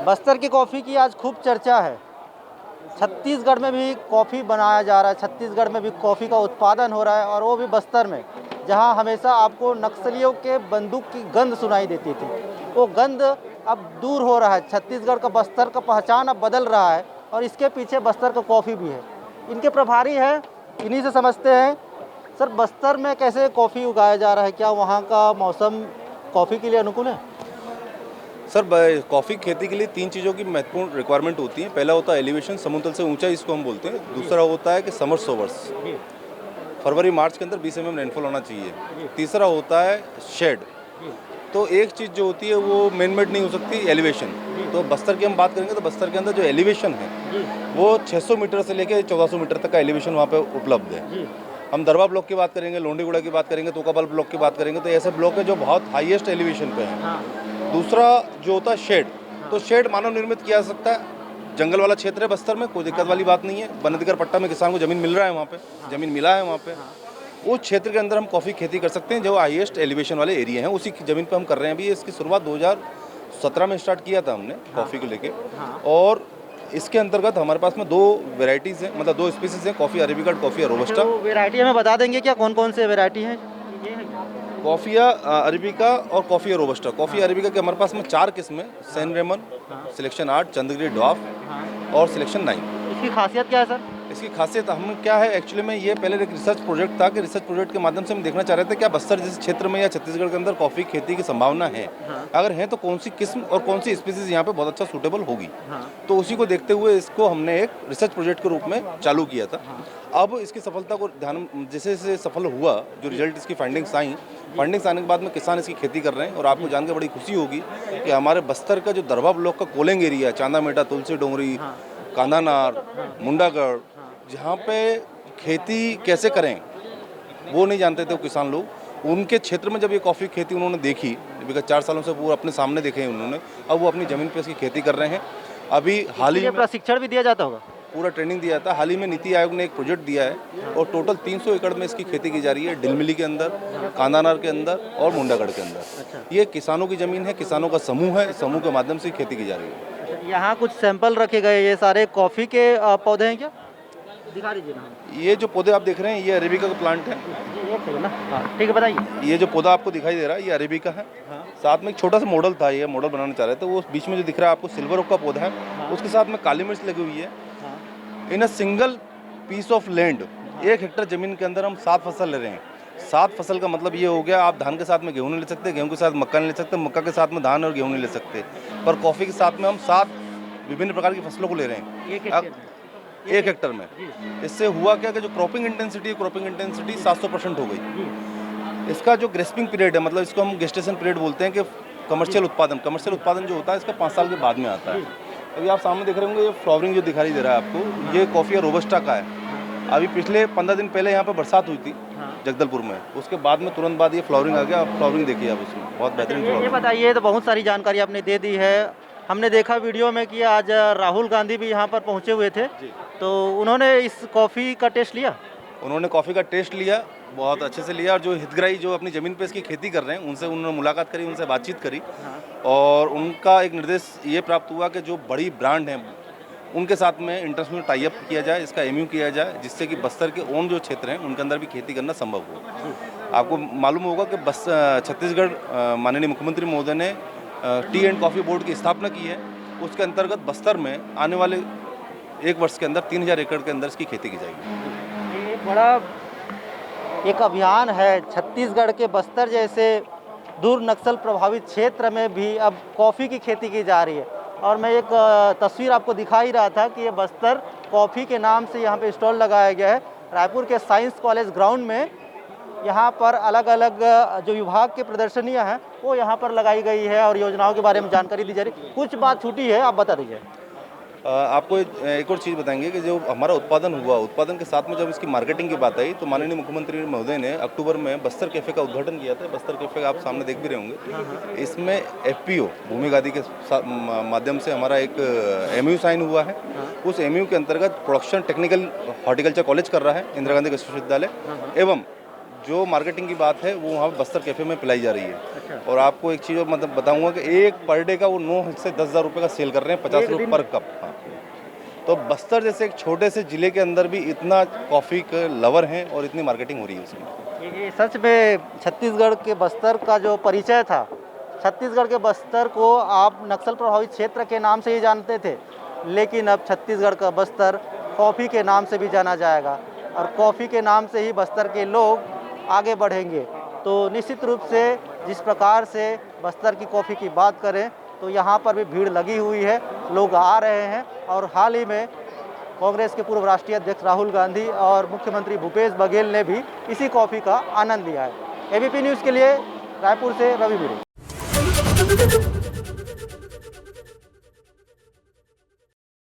बस्तर की कॉफ़ी की आज खूब चर्चा है। छत्तीसगढ़ में भी कॉफ़ी बनाया जा रहा है, छत्तीसगढ़ में भी कॉफ़ी का उत्पादन हो रहा है और वो भी बस्तर में, जहां हमेशा आपको नक्सलियों के बंदूक की गंध सुनाई देती थी। वो गंध अब दूर हो रहा है। छत्तीसगढ़ का, बस्तर का पहचान अब बदल रहा है और इसके पीछे बस्तर का कॉफ़ी भी है। इनके प्रभारी हैं, इन्हीं से समझते हैं। सर, बस्तर में कैसे कॉफ़ी उगाया जा रहा है? क्या वहाँ का मौसम कॉफ़ी के लिए अनुकूल है? सर कॉफ़ी खेती के लिए 3 चीज़ों की महत्वपूर्ण रिक्वायरमेंट होती है। पहला होता है एलिवेशन, समुद्र तल से ऊंचाई, इसको हम बोलते हैं। दूसरा होता है कि समर सोवर्स, जी। फरवरी मार्च के अंदर 20 mm रेनफॉल होना चाहिए। जी। तीसरा होता है शेड। जी। तो एक चीज़ जो होती है वो मेन मेड नहीं हो सकती, एलिवेशन। जी। तो बस्तर की हम बात करेंगे तो बस्तर के अंदर जो एलिवेशन है जी। वो 600 मीटर से लेकर 1400 मीटर तक का एलिवेशन वहाँ पे उपलब्ध है। जी। हम दरबा ब्लॉक की बात करेंगे, लोंडीगुड़ा की बात करेंगे, तोकापाल ब्लॉक की बात करेंगे, तो ऐसे ब्लॉक है जो बहुत हाईएस्ट एलिवेशन पे हैं। हाँ। दूसरा जो होता है शेड, तो हाँ। शेड मानव निर्मित किया जा सकता है। जंगल वाला क्षेत्र है बस्तर में, कोई दिक्कत वाली बात नहीं है। वन अधिकार पट्टा में किसान को ज़मीन मिल रहा है, वहाँ पे ज़मीन मिला है वहाँ पे। उस क्षेत्र के अंदर हम कॉफ़ी खेती कर सकते हैं जो हाईएस्ट एलिवेशन वाले एरिया हैं, उसी की ज़मीन पे हम कर रहे हैं। अभी इसकी शुरुआत 2017 में स्टार्ट किया था हमने कॉफ़ी को लेके। और इसके अंतर्गत हमारे पास में 2 वेराइटीज़ हैं, मतलब 2 स्पीसीज़ हैं, कॉफ़ी अरेबिका और कॉफ़ी रोबस्टा। वो वैरायटी हमें बता देंगे क्या, कौन-कौन से वैरायटी हैं? ये है क्या? कॉफ़िया अरेबिका और कॉफ़ी रोबस्टा। कॉफ़ी अरेबिका के हमारे पास में 4 किस्में, San Ramon, selection 8, Chandragiri dwarf और सिलेक्शन 9। इसकी खासियत क्या है सर? इसकी खासियत हम क्या है, एक्चुअली में ये पहले एक रिसर्च प्रोजेक्ट था कि रिसर्च प्रोजेक्ट के माध्यम से हम देखना चाह रहे थे क्या बस्तर जैसे क्षेत्र में या छत्तीसगढ़ के अंदर कॉफ़ी खेती की संभावना है। अगर है तो कौन सी किस्म और कौन सी स्पीसीज यहाँ पे बहुत अच्छा सूटेबल होगी। तो उसी को देखते हुए इसको हमने एक रिसर्च प्रोजेक्ट के रूप में चालू किया था। अब इसकी सफलता को ध्यान जैसे जैसे सफल हुआ, जो रिजल्ट इसकी फाइंडिंग्स आने के बाद में किसान इसकी खेती कर रहे हैं। और आपको जानकर बड़ी खुशी होगी कि हमारे बस्तर का जो दरबा ब्लॉक का कोलिंग एरिया है, चांदामेटा, तुलसी डोंगरी, कांदानार, मुंडागढ़, जहाँ पे खेती कैसे करें वो नहीं जानते थे वो किसान लोग। उनके क्षेत्र में जब ये कॉफ़ी खेती उन्होंने देखी, विगत 4 सालों से वो अपने सामने देखे हैं उन्होंने, अब वो अपनी ज़मीन पे इसकी खेती कर रहे हैं। अभी हाल ही में प्रशिक्षण भी दिया जाता होगा? पूरा ट्रेनिंग दिया था। हाल ही में नीति आयोग ने एक प्रोजेक्ट दिया है और टोटल 300 एकड़ में इसकी खेती की जा रही है, डिलमिली के अंदर, कांदानार के अंदर और मुंडागढ़ के अंदर। ये किसानों की ज़मीन है, किसानों का समूह है, समूह के माध्यम से खेती की जा रही है। यहाँ कुछ सैंपल रखे गए, ये सारे कॉफ़ी के पौधे हैं क्या? दिखा दीजिए ना। ये जो पौधे आप देख रहे हैं ये अरेबिका का प्लांट है। ये सही ना? हाँ, ठीक है, बताइए। ये जो पौधा आपको दिखाई दे रहा है ये अरेबिका है। साथ में एक छोटा सा मॉडल था, ये मॉडल बनाना चाह रहे थे। वो बीच में जो दिख रहा है आपको सिल्वर ओक का पौधा है, उसके साथ में काली मिर्च लगी हुई है। In a single piece of land, 1 hectare जमीन के अंदर हम 7 फसल ले रहे हैं। 7 फसल का मतलब ये हो गया, आप धान के साथ में गेहूँ नहीं ले सकते, गेहूँ के साथ मक्का नहीं ले सकते, मक्का के साथ में धान और गेहूँ नहीं ले सकते, पर कॉफ़ी के साथ में हम 7 विभिन्न प्रकार की फसलों को ले रहे हैं 1 हेक्टर में। इससे हुआ क्या कि जो क्रॉपिंग इंटेंसिटी 700% हो गई। इसका जो ग्रेस्पिंग पीरियड है, मतलब इसको हम गेस्टेशन पीरियड बोलते हैं कि कमर्शियल उत्पादन जो होता है इसका 5 साल के बाद में आता है। अभी आप सामने देख रहे होंगे, ये फ्लावरिंग जो दिखाई दे रहा है आपको, ये कॉफ़ी रोबस्टा का है। अभी पिछले 15 दिन पहले यहाँ पर बरसात हुई थी जगदलपुर में, उसके बाद में तुरंत बाद ये फ्लावरिंग आ गया। आप फ्लावरिंग देखिए आप उसमें, बहुत बेहतरीन ये फ्लावरिंग। बताइए, तो बहुत सारी जानकारी आपने दे दी है। हमने देखा वीडियो में कि आज राहुल गांधी भी यहाँ पर पहुँचे हुए थे, तो उन्होंने इस कॉफ़ी का टेस्ट लिया? उन्होंने कॉफ़ी का टेस्ट लिया, बहुत अच्छे से लिया। और जो हितग्राही जो अपनी ज़मीन पे इसकी खेती कर रहे हैं उनसे उन्होंने मुलाकात करी, उनसे बातचीत करी। और उनका एक निर्देश ये प्राप्त हुआ कि जो बड़ी ब्रांड हैं उनके साथ में इंटरनेशनल टाई अप किया जाए, इसका एमयू किया जाए, जिससे कि बस्तर के ओन जो क्षेत्र हैं उनके अंदर भी खेती करना संभव हो। आपको मालूम होगा कि छत्तीसगढ़ माननीय मुख्यमंत्री महोदय ने टी एंड कॉफ़ी बोर्ड की स्थापना की है। उसके अंतर्गत बस्तर में आने वाले 1 वर्ष के अंदर 3000 एकड़ के अंदर इसकी खेती की जाएगी। ये बड़ा एक अभियान है। छत्तीसगढ़ के बस्तर जैसे दूर नक्सल प्रभावित क्षेत्र में भी अब कॉफ़ी की खेती की जा रही है। और मैं एक तस्वीर आपको दिखा ही रहा था कि ये बस्तर कॉफ़ी के नाम से यहाँ पे स्टॉल लगाया गया है। रायपुर के साइंस कॉलेज ग्राउंड में यहाँ पर अलग अलग जो विभाग की प्रदर्शनियाँ हैं वो यहाँ पर लगाई गई है और योजनाओं के बारे में जानकारी दी जा रही है। कुछ बात छूटी है, आप बता दीजिए। आपको एक और चीज़ बताएंगे कि जो हमारा उत्पादन हुआ, उत्पादन के साथ में जब इसकी मार्केटिंग की बात आई तो माननीय मुख्यमंत्री महोदय ने अक्टूबर में बस्तर कैफ़े का उद्घाटन किया था। बस्तर कैफ़े आप सामने देख भी रहे होंगे। इसमें एफपीओ भूमि गादी के माध्यम से हमारा एक एमयू साइन हुआ है। उस एमयू के अंतर्गत प्रोडक्शन टेक्निकल हॉर्टिकल्चर कॉलेज कर रहा है इंदिरा गांधी कृषि विश्वविद्यालय, एवं जो मार्केटिंग की बात है वो वहाँ पे बस्तर कैफ़े में पिलाई जा रही है। अच्छा। और आपको एक चीज़ और मतलब बताऊंगा कि एक पर डे का वो 9 से 10,000 रुपये का सेल कर रहे हैं, 50 एक रुपये दिन पर में? कप। हाँ, तो बस्तर जैसे एक छोटे से ज़िले के अंदर भी इतना कॉफ़ी के लवर हैं और इतनी मार्केटिंग हो रही है उसकी। ये सच में छत्तीसगढ़ के बस्तर का जो परिचय था, छत्तीसगढ़ के बस्तर को आप नक्सल प्रभावित क्षेत्र के नाम से ही जानते थे, लेकिन अब छत्तीसगढ़ का बस्तर कॉफ़ी के नाम से भी जाना जाएगा और कॉफ़ी के नाम से ही बस्तर के लोग आगे बढ़ेंगे। तो निश्चित रूप से जिस प्रकार से बस्तर की कॉफ़ी की बात करें तो यहाँ पर भी भीड़ लगी हुई है, लोग आ रहे हैं और हाल ही में कांग्रेस के पूर्व राष्ट्रीय अध्यक्ष राहुल गांधी और मुख्यमंत्री भूपेश बघेल ने भी इसी कॉफ़ी का आनंद लिया है। एबीपी न्यूज़ के लिए रायपुर से रवि बिड़े।